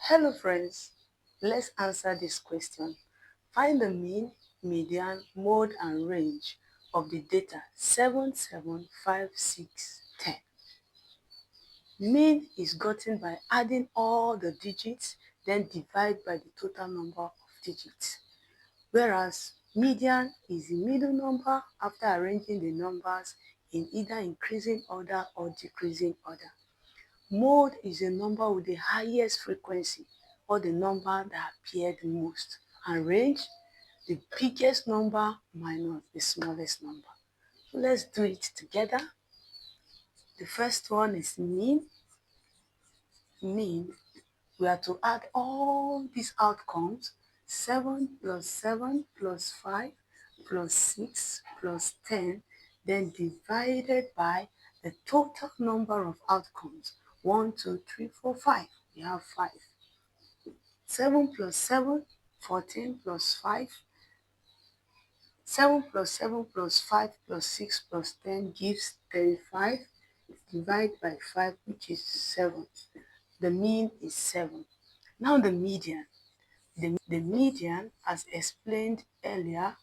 Hello friends, let's answer this question. Find the mean, median, mode and range of the data 7, 7, 5, 6, 10. Mean is gotten by adding all the digits, then divide by the total number of digits. Whereas median is the middle number after arranging the numbers in either increasing order or decreasing order. Mode is a number with the highest frequency or the number that appeared most. And range, the biggest number minus the smallest number. So let's do it together. The first one is mean. Mean, we are to add all these outcomes. 7 plus 7 plus 5 plus 6 plus 10, then divided by the total number of outcomes. 1, 2, 3, 4, 5. We have 5. 7 plus 7, 14 plus 5. 7 plus 7 plus 5 plus 6 plus 10 gives 35. Divide by 5, which is 7. The mean is 7. Now the median. The median, as explained earlier,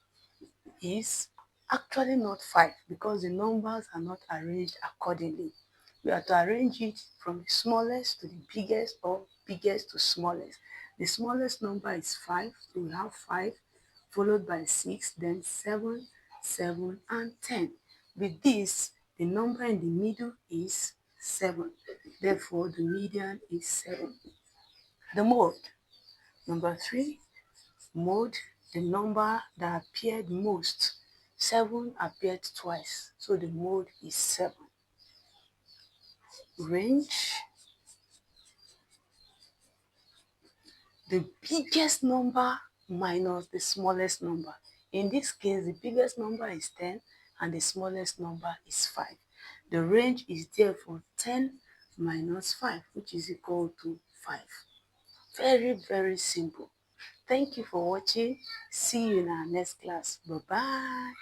is actually not 5 because the numbers are not arranged accordingly. We have to arrange it from the smallest to the biggest or biggest to smallest. The smallest number is 5, so we have 5, followed by 6, then 7, 7, and 10. With this, the number in the middle is 7. Therefore, the median is 7. The mode. Number 3, mode, the number that appeared most. 7 appeared twice, so the mode is 7. Range, the biggest number minus the smallest number. In this case, the biggest number is 10 and the smallest number is 5. The range is therefore 10 minus 5, which is equal to 5. Very, very simple. Thank you for watching. See you in our next class. Bye-bye.